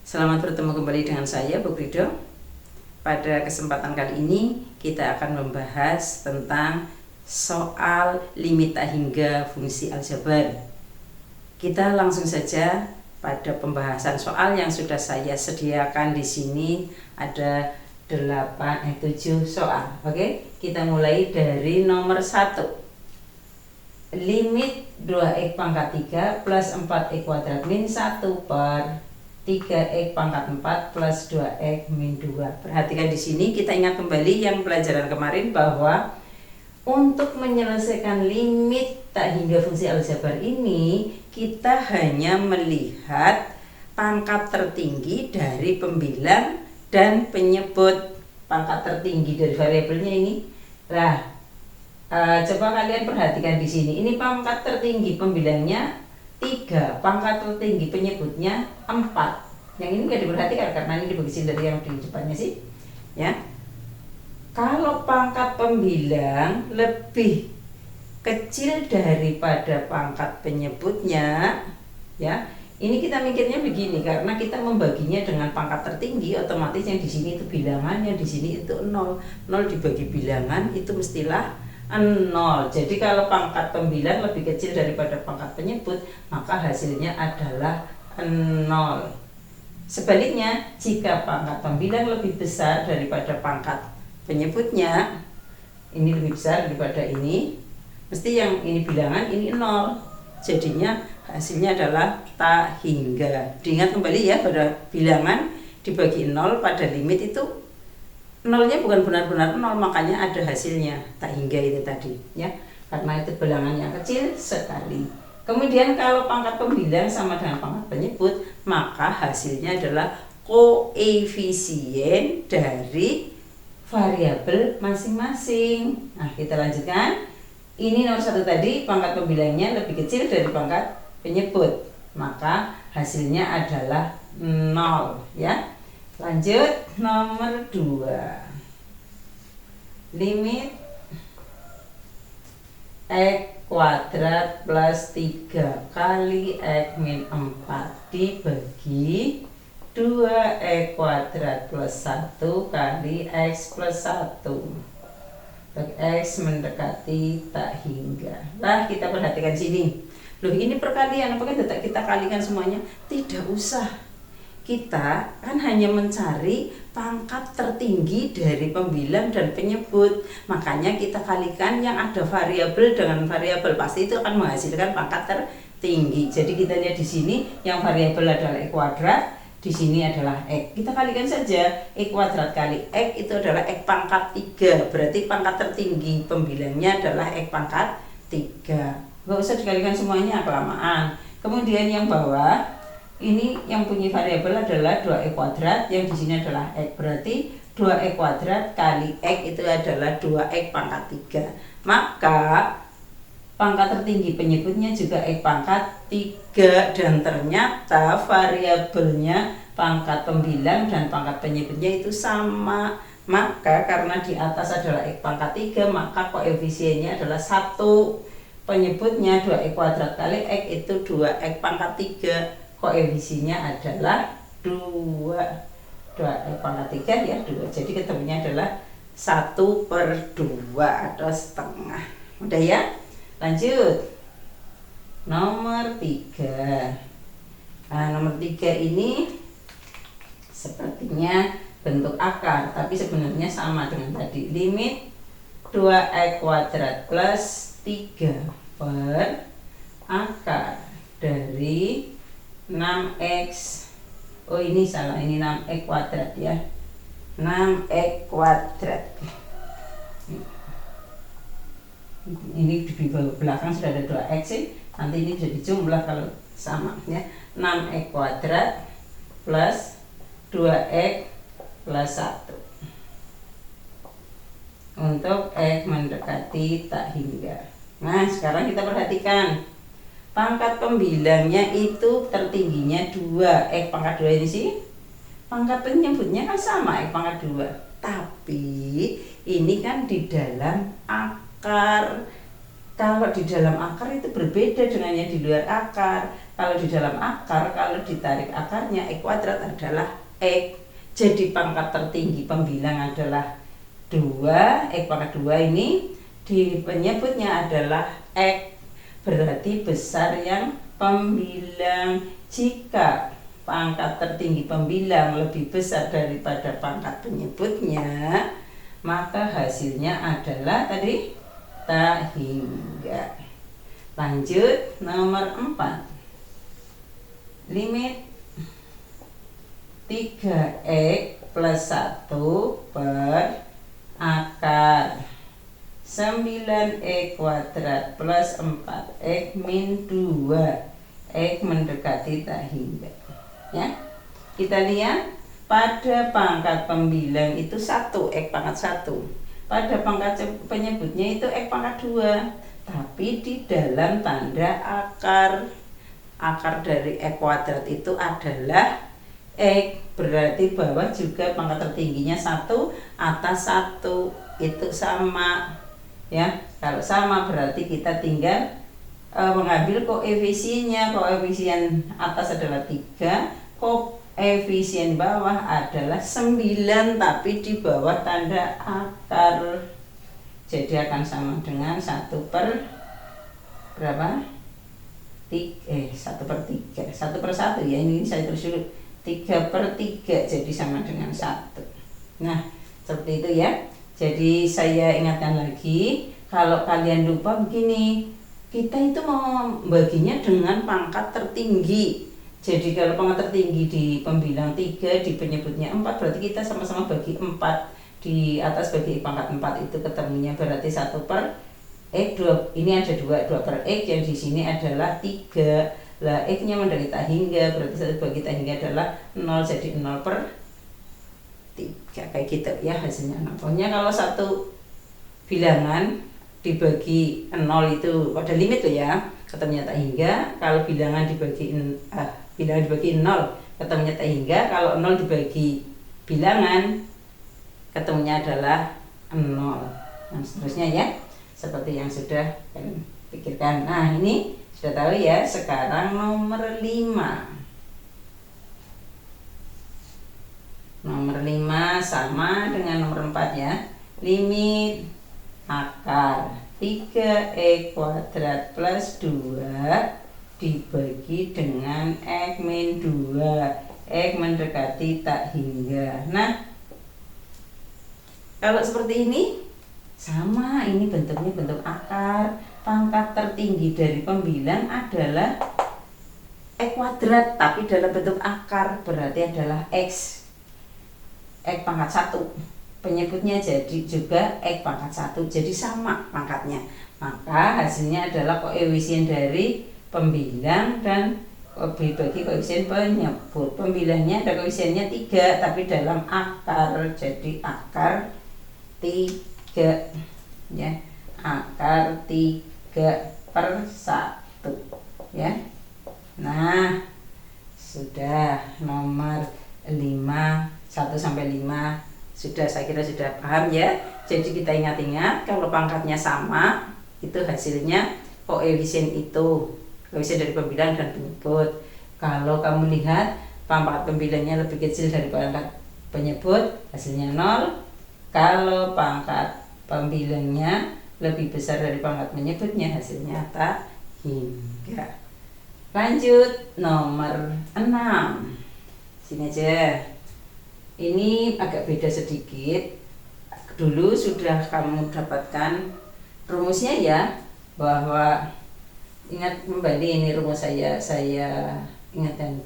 Selamat bertemu kembali dengan saya, Bu Krido. Pada kesempatan kali ini kita akan membahas tentang soal limit tak hingga fungsi aljabar. Kita langsung saja pada pembahasan soal yang sudah saya sediakan di sini. Ada 7 soal. Oke, kita mulai dari nomor 1. Limit 2x pangkat 3 plus 4x kuadrat min 1 per 3x pangkat 4 plus 2x min 2. Perhatikan di sini kita ingat kembali yang pelajaran kemarin bahwa untuk menyelesaikan limit tak hingga fungsi aljabar ini kita hanya melihat pangkat tertinggi dari pembilang dan penyebut. Pangkat tertinggi dari variabelnya ini. Nah, coba kalian perhatikan di sini. Ini pangkat tertinggi pembilangnya 3, pangkat tertinggi penyebutnya 4. Yang ini nggak diperhatikan karena ini dibagi dari yang di depannya sih. Ya. Kalau pangkat pembilang lebih kecil daripada pangkat penyebutnya, ya. Ini kita mikirnya begini, karena kita membaginya dengan pangkat tertinggi, otomatis yang di sini itu bilangan, yang di sini itu 0. 0 dibagi bilangan itu mestilah 0. Jadi kalau pangkat pembilang lebih kecil daripada pangkat penyebut, maka hasilnya adalah 0. Sebaliknya, jika pangkat pembilang lebih besar daripada pangkat penyebutnya, ini lebih besar daripada ini, mesti yang ini bilangan, ini 0. Jadinya hasilnya adalah tak hingga. Diingat kembali ya, pada bilangan dibagi 0 pada limit itu nolnya bukan benar-benar 0, makanya ada hasilnya tak hingga itu tadi ya, karena itu bilangan yang kecil sekali. Kemudian kalau pangkat pembilang sama dengan pangkat penyebut, maka hasilnya adalah koefisien dari variabel masing-masing. Nah, kita lanjutkan. Ini nomor 1 tadi, pangkat pembilangnya lebih kecil dari pangkat penyebut, maka hasilnya adalah 0 ya. Lanjut nomor 2. Limit x kuadrat plus 3 kali x min 4 dibagi 2x kuadrat plus 1 kali x plus 1. X mendekati tak hingga. Nah, kita perhatikan sini. Loh, ini perkalian, apakah tidak kita kalikan semuanya? Tidak usah. Kita kan hanya mencari pangkat tertinggi dari pembilang dan penyebut. Makanya kita kalikan yang ada variabel dengan variabel, pasti itu akan menghasilkan pangkat tertinggi. Jadi kita lihat di sini yang variabel adalah x kuadrat, di sini adalah x. Kita kalikan saja, x kuadrat kali x itu adalah x pangkat 3. Berarti pangkat tertinggi pembilangnya adalah x pangkat 3. Nggak usah dikalikan semuanya, kelamaan. Kemudian yang bawah ini yang punya variabel adalah 2x kuadrat, yang di sini adalah x. Berarti 2x kuadrat kali x itu adalah 2x pangkat 3. Maka pangkat tertinggi penyebutnya juga x pangkat 3, dan ternyata variabelnya pangkat pembilang dan pangkat penyebutnya itu sama. Maka karena di atas adalah x pangkat 3, maka koefisiennya adalah 1. Penyebutnya 2x kuadrat kali x itu 2x pangkat 3. Koefisiennya adalah 2. 2x pangkat 3 ya 2. Jadi ketemunya adalah 1/2 atau setengah. Udah ya? Lanjut nomor 3. Nah, nomor 3 ini sepertinya bentuk akar, tapi sebenarnya sama dengan tadi. Limit 2x kuadrat plus 3 per akar dari 6x. Oh, ini salah, ini 6x kuadrat ya, 6x kuadrat. Ini di belakang sudah ada 2x sih, nanti ini bisa dijumlah kalau sama ya. 6x kuadrat plus 2x plus 1 untuk x mendekati tak hingga. Nah, sekarang kita perhatikan pangkat pembilangnya itu tertingginya 2, x pangkat 2 ini sih. Pangkat penyebutnya kan sama, x pangkat 2. Tapi ini kan di dalam akar. Kalau di dalam akar itu berbeda dengan yang di luar akar. Kalau di dalam akar, kalau ditarik akarnya X kuadrat adalah X. Jadi pangkat tertinggi pembilang adalah 2, X pangkat 2 ini di penyebutnya adalah X. Berarti besar yang pembilang. Jika pangkat tertinggi pembilang lebih besar daripada pangkat penyebutnya, maka hasilnya adalah tadi tak hingga. Lanjut nomor 4. Limit 3x plus 1 per akar 9x kuadrat plus 4x min 2x mendekati tak hingga. Ya, kita lihat pada pangkat pembilang itu 1, x pangkat 1. Pada pangkat penyebutnya itu X pangkat 2. Tapi di dalam tanda akar dari X kuadrat itu adalah X. Berarti bawah juga pangkat tertingginya 1, atas 1. Itu sama. Ya, kalau sama berarti kita tinggal mengambil koefisiennya. Koefisien atas adalah 3, koefisien bawah adalah 9, tapi di bawah tanda akar. Jadi akan sama dengan 1 per berapa? 1 per 3. 1 per 1 ya, ini saya tulis dulu. 3 per 3, jadi sama dengan 1. Nah, seperti itu ya. Jadi saya ingatkan lagi, kalau kalian lupa begini, kita itu mau membaginya dengan pangkat tertinggi. Jadi kalau pangkat tertinggi di pembilang 3, di penyebutnya 4, berarti kita sama-sama bagi 4. Di atas bagi pangkat 4 itu ketemunya berarti 1 per X, 2, ini ada 2 per X, yang di sini adalah 3. Lah X nya mendekati tak hingga, berarti 1 bagi tak hingga adalah 0, jadi 0 per 3. Kayak gitu ya hasilnya. Pokoknya kalau satu bilangan dibagi 0 itu pada limit tuh ya, ketemunya tak hingga. Kalau bilangan dibagi bilangan dibagi 0 ketemunya tak hingga. Kalau 0 dibagi bilangan ketemunya adalah 0. Dan seterusnya ya, seperti yang sudah kalian pikirkan. Nah, ini sudah tahu ya. Sekarang nomor 5. Nomor 5 sama dengan nomor 4 ya. Limit akar 3x kuadrat plus 2 dibagi dengan X min 2, X mendekati tak hingga. Nah, kalau seperti ini sama, ini bentuknya bentuk akar. Pangkat tertinggi dari pembilang adalah X kuadrat, tapi dalam bentuk akar, berarti adalah X pangkat 1. Penyebutnya jadi juga X pangkat 1, jadi sama pangkatnya. Maka hasilnya adalah koefisien dari pembilang dan bagi koefisien penyebut. Pembilangnya ada koefisiennya 3, tapi dalam akar, jadi akar 3 ya, akar 3 per 1 ya. Nah, sudah nomor 5, 1 sampai 5 sudah, saya kira sudah paham ya. Jadi kita ingat-ingat, kalau pangkatnya sama itu hasilnya koefisien itu, koefisien dari pembilang dan penyebut. Kalau kamu lihat pangkat pembilangnya lebih kecil dari pangkat penyebut, hasilnya 0. Kalau pangkat pembilangnya lebih besar dari pangkat penyebutnya, hasilnya tak hingga. Lanjut nomor 6. Sini aja. Ini agak beda sedikit. Dulu sudah kamu dapatkan rumusnya ya, bahwa ingat kembali ini rumus saya ingatkan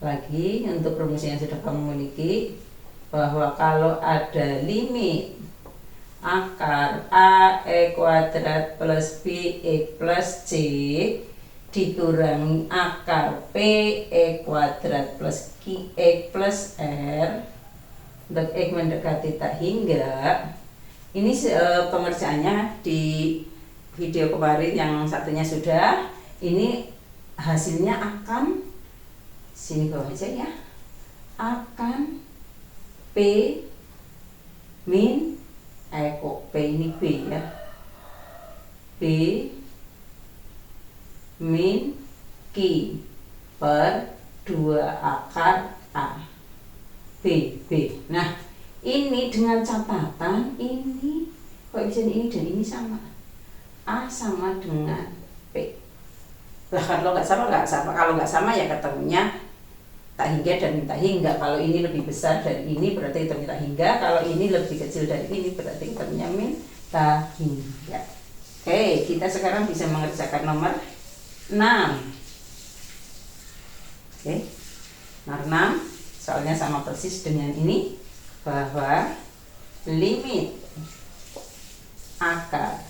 lagi untuk rumus yang sudah kamu miliki, bahwa kalau ada limit akar AX kuadrat plus BX plus C dikurangi akar PX kuadrat plus QX plus R untuk X mendekati tak hingga. Ini pengerjaannya di video kemarin yang satunya sudah. Ini hasilnya akan, sini bawah aja ya, akan P min kok P ini B ya, B min Q per 2 akar A B. Nah, ini dengan catatan ini koefisien ini dan ini sama. A sama dengan P. Lah kalau nggak sama, kalau nggak sama ya ketemunya tak hingga dan tak hingga. Kalau ini lebih besar dari ini berarti ketemunya tak hingga. Kalau ini lebih kecil dari ini berarti ketemunya min tak hingga. Oke, kita sekarang bisa mengerjakan nomor 6. Oke, nomor 6 soalnya sama persis dengan ini, bahwa limit akar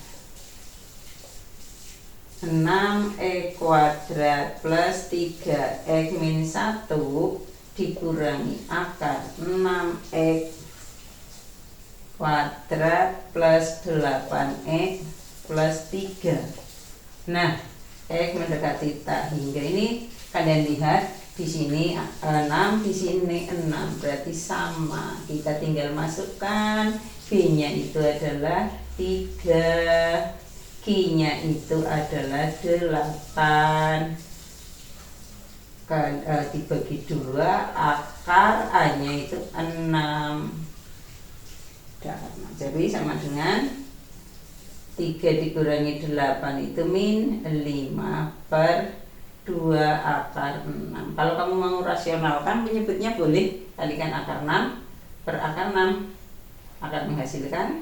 6e kuadrat plus 3x min 1 dikurangi akar 6x kuadrat plus 8x plus 3. Nah, x mendekati tak hingga ini kalian lihat di sini 6, di sini 6, berarti sama. Kita tinggal masukkan B-nya itu adalah 3, Q-nya itu adalah 8. Dibagi 2, akar A-nya itu 6. Jadi sama dengan 3 dikurangi 8 itu min 5 per 2 akar 6. Kalau kamu mau rasionalkan menyebutnya boleh kalikan akar 6 per akar 6 akan menghasilkan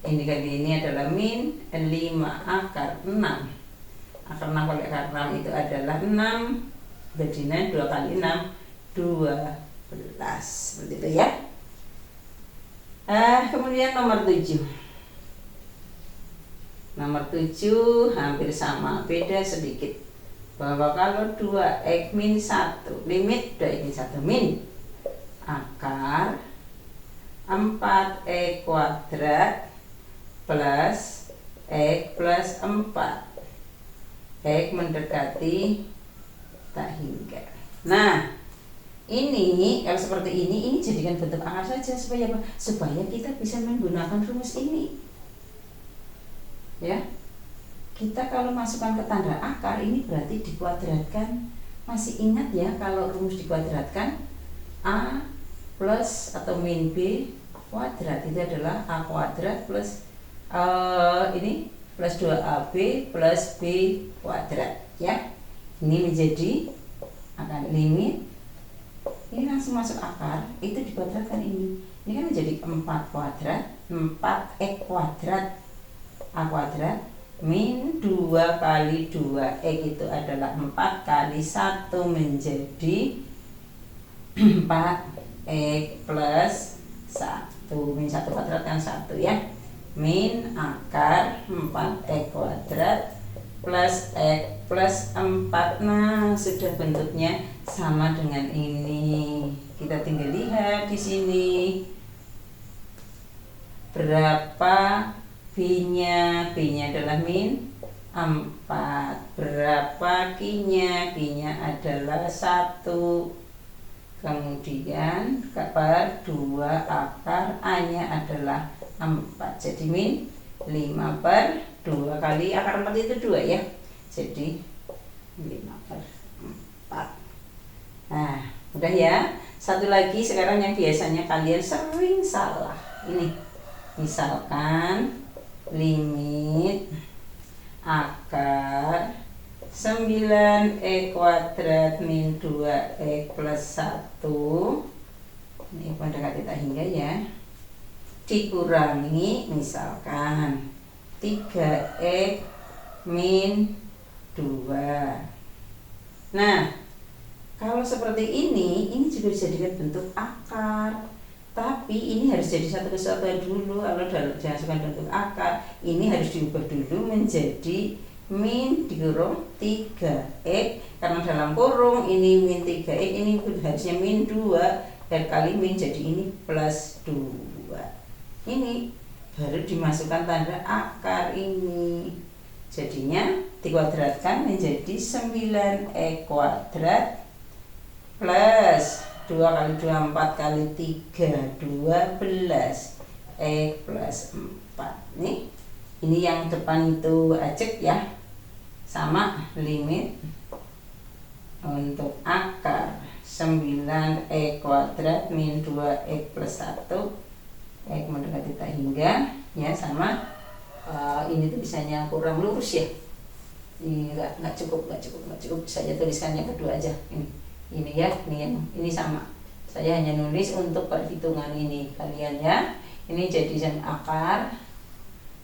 ini kali ini adalah min 5 akar 6. Akar 6 kali akar 6 itu adalah 6, jadinya 2 kali 6 12, seperti itu ya. Kemudian nomor 7. Nomor 7 hampir sama, beda sedikit. Bahwa kalau 2x min 1, limit 2x min 1 min akar 4x kuadrat plus x plus 4, x mendekati tak hingga. Nah, ini kalau seperti ini jadikan bentuk akar saja supaya apa? Supaya kita bisa menggunakan rumus ini. Ya. Kita kalau masukkan ke tanda akar ini berarti dikuadratkan. Masih ingat ya kalau rumus dikuadratkan A plus atau min B kuadrat itu adalah A kuadrat plus ini plus 2AB plus B kuadrat ya. Ini menjadi akan limit ini langsung masuk akar, itu dikuadratkan ini. Ini kan menjadi 4 kuadrat, 4x kuadrat A kuadrat min 2 kali 2x itu adalah 4 kali 1 menjadi 4x plus 1. Min 1 kuadrat kan 1 ya. Min akar 4x kuadrat plus x plus 4. Nah, sudah bentuknya sama dengan ini. Kita tinggal lihat di sini berapa B-nya. B-nya adalah min 4. Berapa Q-nya? Q-nya adalah 1. Kemudian per 2 akar A-nya adalah 4. Jadi min 5 per 2 kali akar 4 itu 2 ya. Jadi 5 per 4. Nah, udah ya. Satu lagi sekarang yang biasanya kalian sering salah. Ini misalkan limit akar 9e kuadrat min 2x plus 1 ini mendekati tak hingga ya, dikurangi misalkan 3x min 2. Nah, kalau seperti ini juga dijadikan bentuk akar. Tapi ini harus jadi satu kesatuan dulu. Kalau dihasilkan bentuk akar, ini harus diubah dulu menjadi min dikurung 3x. Karena dalam kurung ini min 3x, ini harusnya min 2. Dan kali min jadi ini plus 2. Ini baru dimasukkan tanda akar ini. Jadinya dikuadratkan menjadi 9x kuadrat plus 2 kali 2 4 kali 3 12 plus 4. Nih, ini yang depan itu ajek ya. sama limit untuk akar 9 kuadrat min 2 plus 1 mendekati tak hingga ya sama ini tulisannya kurang lurus ya, ini nggak cukup, saya tuliskan yang kedua aja, ini ya, ini sama, saya hanya nulis untuk perhitungan ini kalian ya. Ini jadikan akar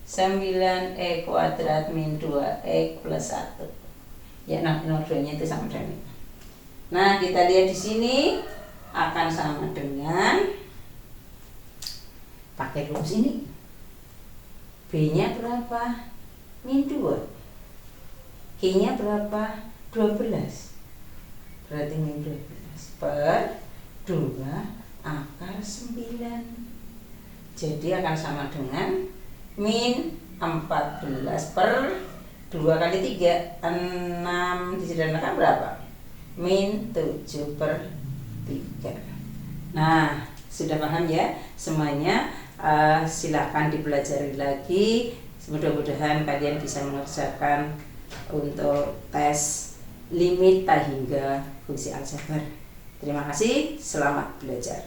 9 kuadrat min 2 plus 1 ya, nah nomor 2 nya itu sama dengan ini. Nah kita lihat di sini akan sama dengan pakai rumus ini, B nya berapa? Min 2, K nya berapa? 12, berarti min 12 per 2 akar 9, jadi akan sama dengan min 14 per 2 kali 3, 6 disederhanakan berapa? Min 7 per 3. Nah sudah paham ya semuanya, silahkan dipelajari lagi, mudah-mudahan kalian bisa mengerjakan untuk tes limit tak hingga fungsi aljabar. Terima kasih, selamat belajar.